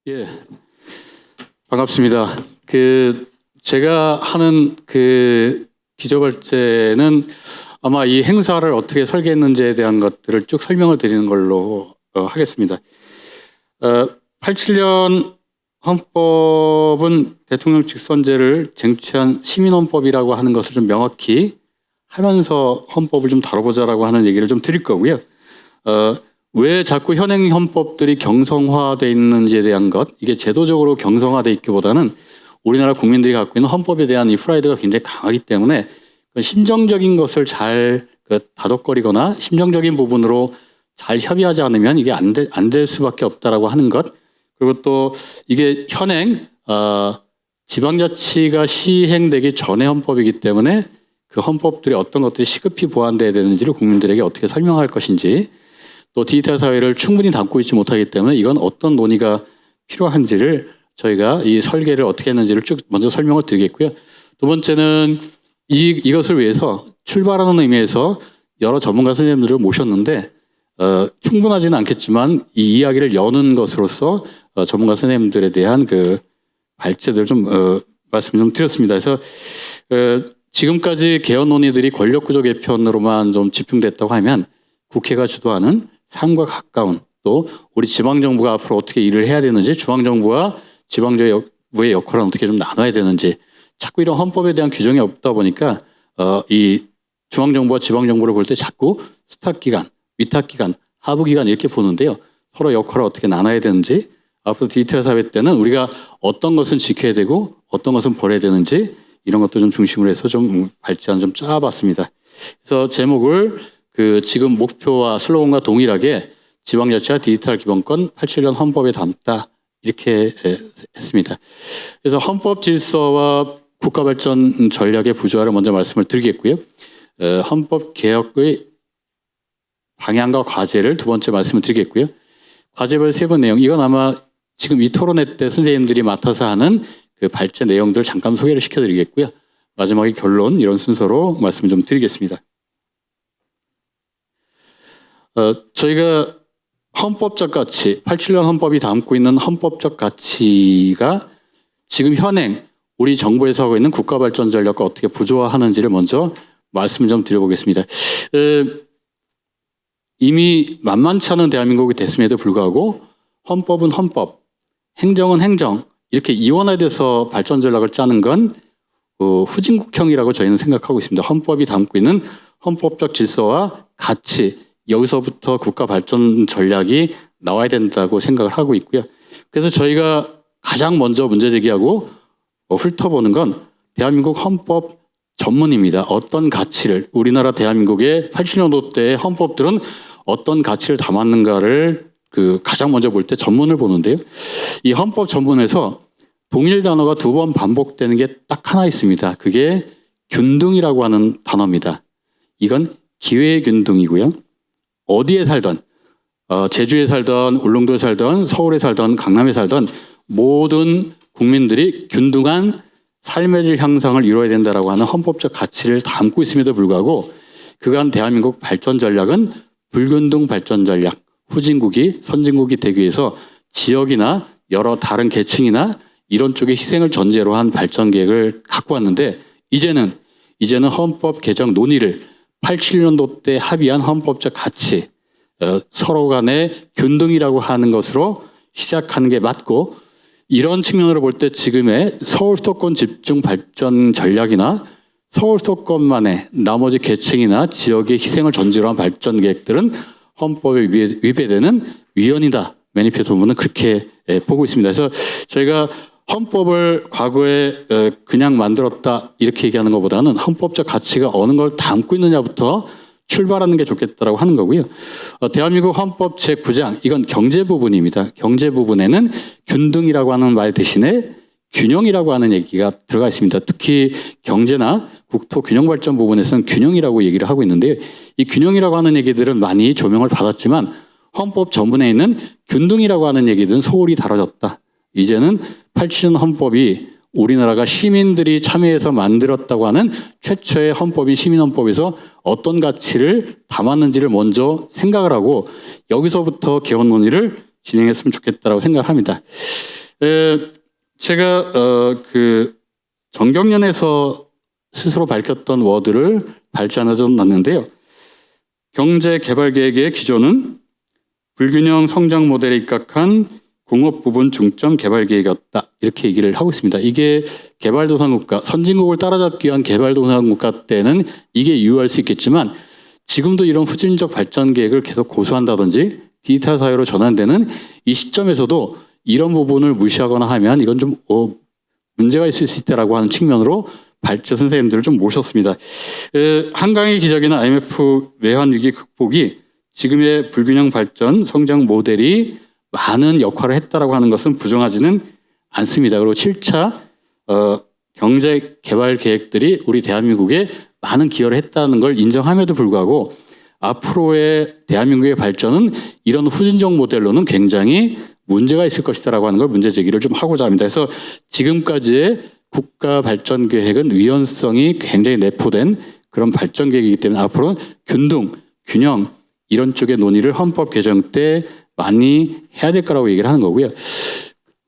예, 반갑습니다. 제가 하는 기조발제는 아마 이 행사를 어떻게 설계했는지에 대한 것들을 쭉 설명을 드리는 걸로 하겠습니다. 87년 헌법은 대통령 직선제를 쟁취한 시민헌법이라고 하는 것을 좀 명확히 하면서 헌법을 좀 다뤄보자라고 하는 얘기를 좀 드릴 거고요. 왜 자꾸 현행 헌법들이 경성화되어 있는지에 대한 것, 이게 제도적으로 경성화되어 있기보다는 우리나라 국민들이 갖고 있는 헌법에 대한 이 프라이드가 굉장히 강하기 때문에 심정적인 것을 잘 다독거리거나 심정적인 부분으로 잘 협의하지 않으면 이게 안 될 수밖에 없다라고 하는 것. 그리고 또 이게 현행 지방자치가 시행되기 전의 헌법이기 때문에 그 헌법들이 어떤 것들이 시급히 보완돼야 되는지를 국민들에게 어떻게 설명할 것인지, 또 디지털 사회를 충분히 담고 있지 못하기 때문에 이건 어떤 논의가 필요한지를 저희가 이 설계를 어떻게 했는지를 쭉 먼저 설명을 드리겠고요. 두 번째는 이것을 위해서 출발하는 의미에서 여러 전문가 선생님들을 모셨는데 충분하지는 않겠지만 이 이야기를 여는 것으로서 전문가 선생님들에 대한 발제들 좀 말씀을 좀 드렸습니다. 그래서 지금까지 개헌 논의들이 권력구조 개편으로만 좀 집중됐다고 하면 국회가 주도하는 삶과 가까운, 또 우리 지방정부가 앞으로 어떻게 일을 해야 되는지, 중앙정부와 지방정부의 역할은 어떻게 좀 나눠야 되는지, 자꾸 이런 헌법에 대한 규정이 없다 보니까 이 중앙정부와 지방정부를 볼 때 자꾸 수탁기관, 위탁기관, 하부기관 이렇게 보는데요. 서로 역할을 어떻게 나눠야 되는지, 앞으로 디지털 사회 때는 우리가 어떤 것은 지켜야 되고 어떤 것은 버려야 되는지 이런 것도 좀 중심으로 해서 좀 발제안 좀 짜봤습니다. 그래서 제목을 지금 목표와 슬로건과 동일하게 지방자치와 디지털 기본권 87년 헌법에 담다 이렇게 했습니다. 그래서 헌법 질서와 국가발전 전략의 부조화를 먼저 말씀을 드리겠고요. 헌법 개혁의 방향과 과제를 두 번째 말씀을 드리겠고요. 과제별 세 번 내용, 이건 아마 지금 이 토론회 때 선생님들이 맡아서 하는 발제 내용들 잠깐 소개를 시켜드리겠고요. 마지막에 결론 이런 순서로 말씀을 좀 드리겠습니다. 저희가 헌법적 가치, 87년 헌법이 담고 있는 헌법적 가치가 지금 현행 우리 정부에서 하고 있는 국가발전 전략과 어떻게 부조화하는지를 먼저 말씀을 좀 드려보겠습니다. 이미 만만치 않은 대한민국이 됐음에도 불구하고 헌법은 헌법, 행정은 행정, 이렇게 이원화돼서 발전 전략을 짜는 건 후진국형이라고 저희는 생각하고 있습니다. 헌법이 담고 있는 헌법적 질서와 가치, 여기서부터 국가 발전 전략이 나와야 된다고 생각을 하고 있고요. 그래서 저희가 가장 먼저 문제 제기하고 훑어보는 건 대한민국 헌법 전문입니다. 어떤 가치를, 우리나라 대한민국의 80년도 때의 헌법들은 어떤 가치를 담았는가를 가장 먼저 볼 때 전문을 보는데요. 이 헌법 전문에서 동일 단어가 두 번 반복되는 게 딱 하나 있습니다. 그게 균등이라고 하는 단어입니다. 이건 기회균등이고요. 어디에 살던, 제주에 살던, 울릉도에 살던, 서울에 살던, 강남에 살던 모든 국민들이 균등한 삶의 질 향상을 이루어야 된다라고 하는 헌법적 가치를 담고 있음에도 불구하고 그간 대한민국 발전 전략은 불균등 발전 전략, 후진국이 선진국이 되기 위해서 지역이나 여러 다른 계층이나 이런 쪽의 희생을 전제로 한 발전 계획을 갖고 왔는데 이제는 헌법 개정 논의를 87년도 때 합의한 헌법적 가치, 서로 간의 균등이라고 하는 것으로 시작하는 게 맞고, 이런 측면으로 볼 때 지금의 서울 수도권 집중 발전 전략이나 서울 수도권만의 나머지 계층이나 지역의 희생을 전제로 한 발전 계획들은 헌법에 위배되는 위헌이다. 매니페스토 보면 그렇게 보고 있습니다. 그래서 저희가 헌법을 과거에 그냥 만들었다 이렇게 얘기하는 것보다는 헌법적 가치가 어느 걸 담고 있느냐부터 출발하는 게 좋겠다라고 하는 거고요. 대한민국 헌법 제9장, 이건 경제 부분입니다. 경제 부분에는 균등이라고 하는 말 대신에 균형이라고 하는 얘기가 들어가 있습니다. 특히 경제나 국토 균형 발전 부분에서는 균형이라고 얘기를 하고 있는데요. 이 균형이라고 하는 얘기들은 많이 조명을 받았지만 헌법 전문에 있는 균등이라고 하는 얘기들은 소홀히 다뤄졌다. 이제는 87년 헌법이 우리나라가 시민들이 참여해서 만들었다고 하는 최초의 헌법인 시민헌법에서 어떤 가치를 담았는지를 먼저 생각을 하고 여기서부터 개헌 논의를 진행했으면 좋겠다라고 생각을 합니다. 제가 그 정경련에서 스스로 밝혔던 워드를 발전하져 놨는데요. 경제 개발 계획의 기조는 불균형 성장 모델에 입각한 공업 부분 중점 개발 계획이었다. 이렇게 얘기를 하고 있습니다. 이게 개발도상국가, 선진국을 따라잡기 위한 개발도상국가 때는 이게 유효할 수 있겠지만 지금도 이런 후진적 발전 계획을 계속 고수한다든지 디지털 사회로 전환되는 이 시점에서도 이런 부분을 무시하거나 하면 이건 좀 문제가 있을 수 있다라고 하는 측면으로 발제 선생님들을 좀 모셨습니다. 한강의 기적이나 IMF 외환 위기 극복이 지금의 불균형 발전 성장 모델이 많은 역할을 했다라고 하는 것은 부정하지는 않습니다. 그리고 7차 경제 개발 계획들이 우리 대한민국에 많은 기여를 했다는 걸 인정함에도 불구하고 앞으로의 대한민국의 발전은 이런 후진적 모델로는 굉장히 문제가 있을 것이다라고 하는 걸 문제 제기를 좀 하고자 합니다. 그래서 지금까지의 국가 발전 계획은 위헌성이 굉장히 내포된 그런 발전 계획이기 때문에 앞으로는 균등, 균형 이런 쪽의 논의를 헌법 개정 때 많이 해야 될 거라고 얘기를 하는 거고요.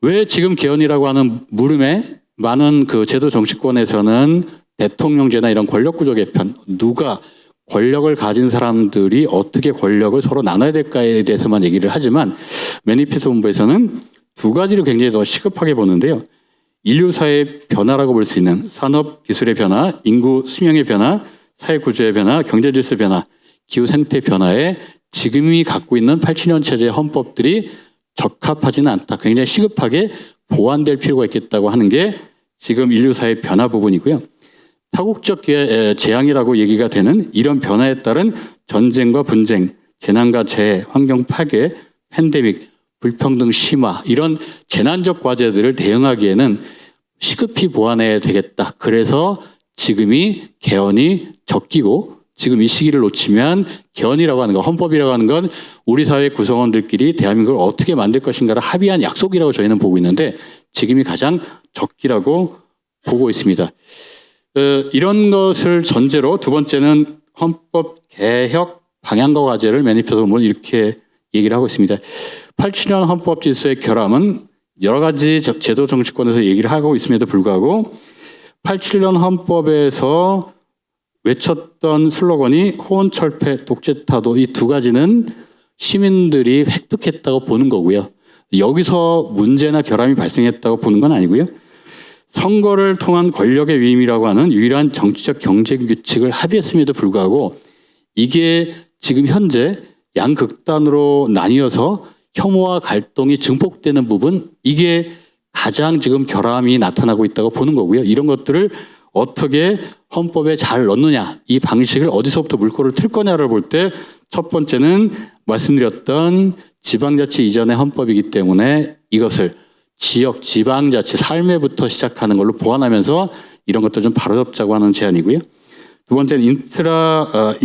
왜 지금 개헌이라고 하는 물음에 많은 그 제도 정치권에서는 대통령제나 이런 권력구조 개편, 누가 권력을 가진 사람들이 어떻게 권력을 서로 나눠야 될까에 대해서만 얘기를 하지만 매니페스토 본부에서는 두 가지를 굉장히 더 시급하게 보는데요. 인류사의 변화라고 볼 수 있는 산업 기술의 변화, 인구 수명의 변화, 사회 구조의 변화, 경제 질서 변화, 기후 생태 변화에 지금이 갖고 있는 87년 체제의 헌법들이 적합하지는 않다. 굉장히 시급하게 보완될 필요가 있겠다고 하는 게 지금 인류사의 변화 부분이고요. 타국적 재앙이라고 얘기가 되는 이런 변화에 따른 전쟁과 분쟁, 재난과 재해, 환경 파괴, 팬데믹, 불평등 심화 이런 재난적 과제들을 대응하기에는 시급히 보완해야 되겠다. 그래서 지금이 개헌이 적기고 지금 이 시기를 놓치면 개헌이라고 하는 거, 헌법이라고 하는 건 우리 사회 구성원들끼리 대한민국을 어떻게 만들 것인가를 합의한 약속이라고 저희는 보고 있는데 지금이 가장 적기라고 보고 있습니다. 이런 것을 전제로 두 번째는 헌법 개혁 방향과 과제를 매니페스토 보면 이렇게 얘기를 하고 있습니다. 87년 헌법 질서의 결함은 여러 가지 제도 정치권에서 얘기를 하고 있음에도 불구하고 87년 헌법에서 외쳤던 슬로건이 호언철폐, 독재타도 이 두 가지는 시민들이 획득했다고 보는 거고요. 여기서 문제나 결함이 발생했다고 보는 건 아니고요. 선거를 통한 권력의 위임이라고 하는 유일한 정치적 경제 규칙을 합의했음에도 불구하고 이게 지금 현재 양극단으로 나뉘어서 혐오와 갈등이 증폭되는 부분 이게 가장 지금 결함이 나타나고 있다고 보는 거고요. 이런 것들을 어떻게 헌법에 잘 넣느냐 이 방식을 어디서부터 물꼬를 틀 거냐를 볼 때 첫 번째는 말씀드렸던 지방자치 이전의 헌법이기 때문에 이것을 지역 지방자치 삶에부터 시작하는 걸로 보완하면서 이런 것들 좀 바로잡자고 하는 제안이고요. 두 번째는 인터넷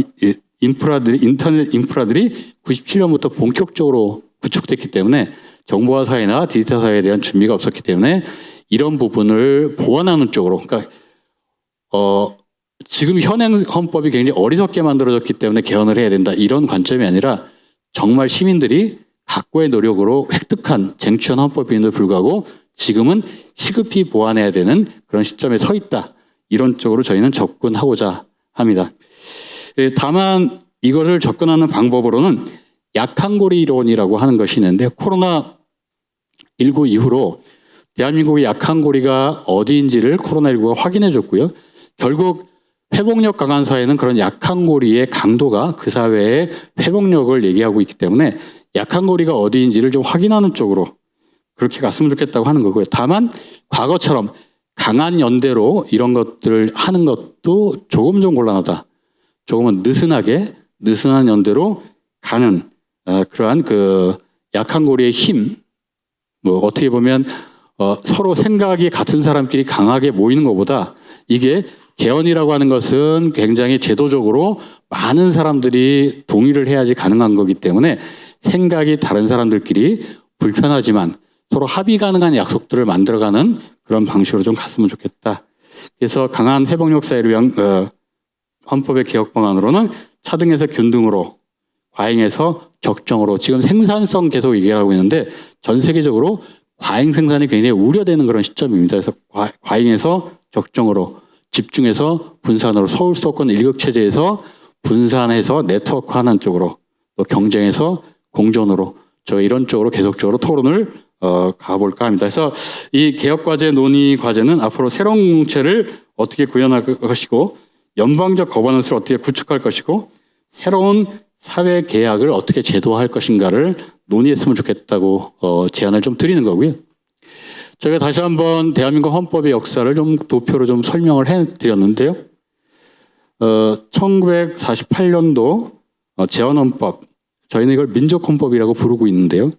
인프라들이 97년부터 본격적으로 구축됐기 때문에 정보화 사회나 디지털 사회에 대한 준비가 없었기 때문에 이런 부분을 보완하는 쪽으로 그러니까 지금 현행 헌법이 굉장히 어리석게 만들어졌기 때문에 개헌을 해야 된다 이런 관점이 아니라 정말 시민들이 각고의 노력으로 획득한 쟁취한 헌법임에도 불구하고 지금은 시급히 보완해야 되는 그런 시점에 서 있다. 이런 쪽으로 저희는 접근하고자 합니다. 다만 이거를 접근하는 방법으로는 약한고리 이론이라고 하는 것이 있는데 코로나19 이후로 대한민국의 약한고리가 어디인지를 코로나19가 확인해 줬고요. 결국 회복력 강한 사회는 그런 약한고리의 강도가 그 사회의 회복력을 얘기하고 있기 때문에 약한고리가 어디인지를 좀 확인하는 쪽으로 그렇게 갔으면 좋겠다고 하는 거고요. 다만 과거처럼 강한 연대로 이런 것들을 하는 것도 조금 좀 곤란하다. 조금은 느슨한 연대로 가는 그러한 그 약한고리의 힘, 뭐 어떻게 보면 서로 생각이 같은 사람끼리 강하게 모이는 것보다 이게 개헌이라고 하는 것은 굉장히 제도적으로 많은 사람들이 동의를 해야지 가능한 거기 때문에 생각이 다른 사람들끼리 불편하지만 서로 합의 가능한 약속들을 만들어가는 그런 방식으로 좀 갔으면 좋겠다. 그래서 강한 회복력 사회를 위한 헌법의 개혁 방안으로는 차등에서 균등으로, 과잉에서 적정으로 지금 생산성 계속 얘기하고 있는데 전 세계적으로 과잉 생산이 굉장히 우려되는 그런 시점입니다. 그래서 과잉에서 적정으로, 집중해서 분산으로, 서울 수도권 일극체제에서 분산해서 네트워크화하는 쪽으로, 또 경쟁에서 공존으로, 저 이런 쪽으로 계속적으로 토론을 가볼까 합니다. 그래서 이 개혁과제 논의 과제는 앞으로 새로운 공동체를 어떻게 구현할 것이고, 연방적 거버넌스를 어떻게 구축할 것이고, 새로운 사회 계약을 어떻게 제도화할 것인가를 논의했으면 좋겠다고 제안을 좀 드리는 거고요. 저희가 다시 한번 대한민국 헌법의 역사를 좀 도표로 좀 설명을 해드렸는데요. 1948년도 제헌헌법, 저희는 이걸 민족헌법이라고 부르고 있는데요.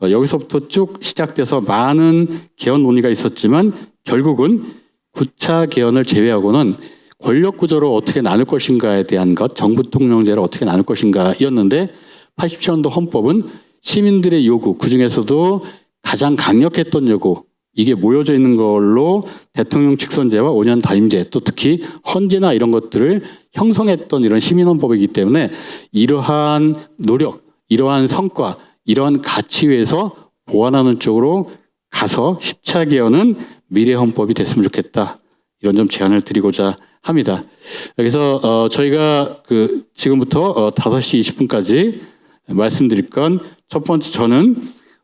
여기서부터 쭉 시작돼서 많은 개헌 논의가 있었지만 결국은 9차 개헌을 제외하고는 권력 구조를 어떻게 나눌 것인가에 대한 것, 정부 통령제를 어떻게 나눌 것인가였는데 87년도 헌법은 시민들의 요구, 그중에서도 가장 강력했던 요구, 이게 모여져 있는 걸로 대통령 직선제와 5년 단임제, 또 특히 헌재나 이런 것들을 형성했던 이런 시민헌법이기 때문에 이러한 노력, 이러한 성과, 이러한 가치 위에서 보완하는 쪽으로 가서 10차 개헌은 미래 헌법이 됐으면 좋겠다. 이런 좀 제안을 드리고자 합니다. 그래서 저희가 지금부터 5시 20분까지 말씀드릴 건 첫 번째, 저는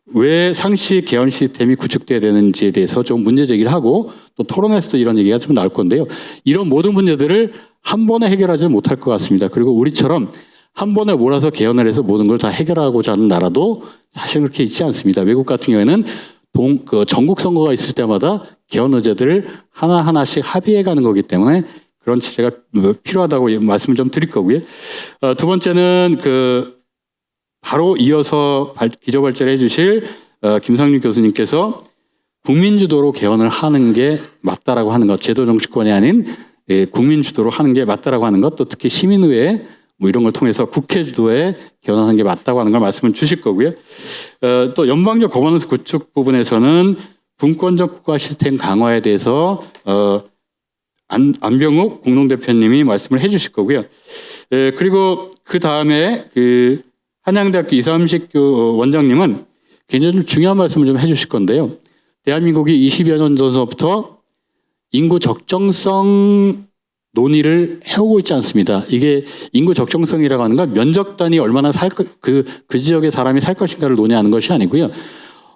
왜 상시 개헌 시스템이 구축돼야 되는지에 대해서 좀 문제 제기를 하고, 또 토론에서도 이런 얘기가 좀 나올 건데요. 이런 모든 문제들을 한 번에 해결하지 못할 것 같습니다. 그리고 우리처럼 한 번에 몰아서 개헌을 해서 모든 걸 다 해결하고자 하는 나라도 사실 그렇게 있지 않습니다. 외국 같은 경우에는 전국 선거가 있을 때마다 개헌 의제들을 하나하나씩 합의해 가는 거기 때문에 그런 체제가 필요하다고 말씀을 좀 드릴 거고요. 두 번째는 바로 이어서 기조발제를 해주실 김상률 교수님께서 국민주도로 개헌을 하는 게 맞다라고 하는 것, 제도 정치권이 아닌 국민주도로 하는 게 맞다라고 하는 것, 또 특히 시민의회 뭐 이런 걸 통해서 국회 주도에 개헌하는 게 맞다고 하는 걸 말씀을 주실 거고요. 또 연방적 거버넌스 구축 부분에서는 분권적 국가 시스템 강화에 대해서 안병욱 공동대표님이 말씀을 해주실 거고요. 그리고 그 다음에 한양대학교 이삼식 원장님은 굉장히 좀 중요한 말씀을 좀 해주실 건데요. 대한민국이 20여 년 전서부터 인구 적정성 논의를 해오고 있지 않습니다. 이게 인구 적정성이라고 하는 건 면적 단위 얼마나 그 지역의 사람이 살 것인가를 논의하는 것이 아니고요.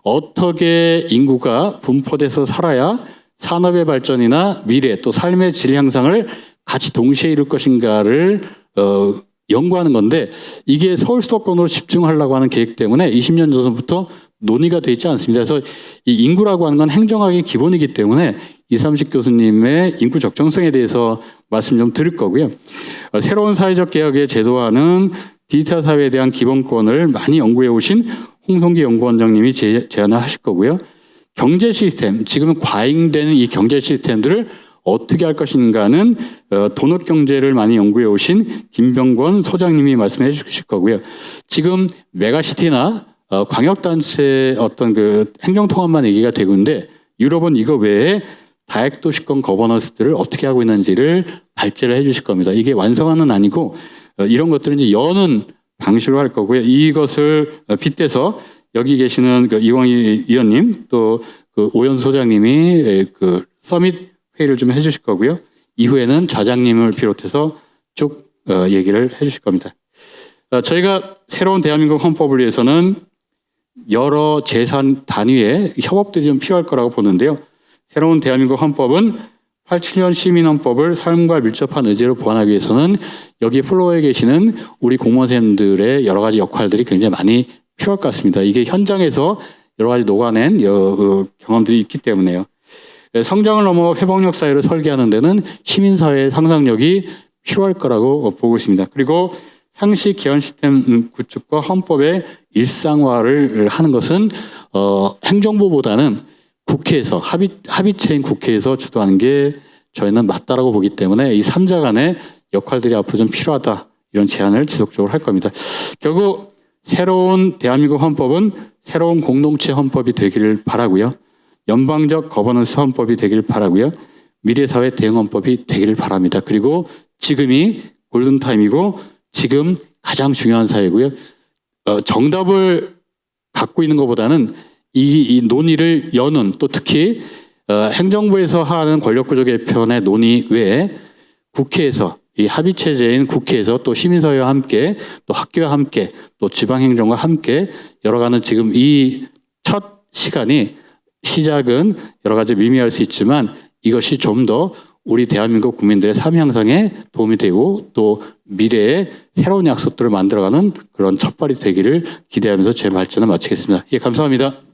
어떻게 인구가 분포돼서 살아야 산업의 발전이나 미래 또 삶의 질 향상을 같이 동시에 이룰 것인가를 연구하는 건데, 이게 서울 수도권으로 집중하려고 하는 계획 때문에 20년 전부터 논의가 되어 있지 않습니다. 그래서 이 인구라고 하는 건 행정학의 기본이기 때문에 이삼식 교수님의 인구 적정성에 대해서 말씀 좀 드릴 거고요. 새로운 사회적 개혁의 제도화는 디지털 사회에 대한 기본권을 많이 연구해 오신 홍성기 연구원장님이 제안을 하실 거고요. 경제 시스템, 지금 과잉되는 이 경제 시스템들을 어떻게 할 것인가는 도넛 경제를 많이 연구해 오신 김병권 소장님이 말씀해 주실 거고요. 지금 메가시티나 광역단체 어떤 행정통합만 얘기가 되고 있는데, 유럽은 이거 외에 다액도시권 거버넌스들을 어떻게 하고 있는지를 발제를 해 주실 겁니다. 이게 완성화는 아니고 이런 것들은 이제 여는 방식으로 할 거고요. 이것을 빗대서 여기 계시는 이광희 위원님, 또 오연수 소장님이 서밋 회의를 좀 해주실 거고요. 이후에는 좌장님을 비롯해서 쭉 얘기를 해주실 겁니다. 저희가 새로운 대한민국 헌법을 위해서는 여러 재산 단위의 협업들이 좀 필요할 거라고 보는데요. 새로운 대한민국 헌법은 87년 시민헌법을 삶과 밀접한 의제로 보완하기 위해서는 여기 플로어에 계시는 우리 공무원생들의 여러 가지 역할들이 굉장히 많이 필요할 것 같습니다. 이게 현장에서 여러 가지 녹아낸 경험들이 있기 때문에요. 성장을 넘어 회복력 사회를 설계하는 데는 시민사회의 상상력이 필요할 거라고 보고 있습니다. 그리고 상시 개헌 시스템 구축과 헌법의 일상화를 하는 것은 행정부보다는 국회에서 합의체인 국회에서 주도하는 게 저희는 맞다라고 보기 때문에 이 3자 간의 역할들이 앞으로 좀 필요하다, 이런 제안을 지속적으로 할 겁니다. 결국 새로운 대한민국 헌법은 새로운 공동체 헌법이 되기를 바라고요. 연방적 거버넌스 헌법이 되길 바라고요. 미래사회 대응 헌법이 되기를 바랍니다. 그리고 지금이 골든타임이고 지금 가장 중요한 사회고요. 정답을 갖고 있는 것보다는 이 논의를 여는 또 특히 행정부에서 하는 권력구조 개편의 논의 외에 국회에서 이 합의체제인 국회에서 또 시민사회와 함께 또 학교와 함께 또 지방행정과 함께 열어가는 지금 이 첫 시작은 여러 가지 미미할 수 있지만 이것이 좀 더 우리 대한민국 국민들의 삶 향상에 도움이 되고 또 미래의 새로운 약속들을 만들어가는 그런 첫발이 되기를 기대하면서 제 말씀을 마치겠습니다. 예, 감사합니다.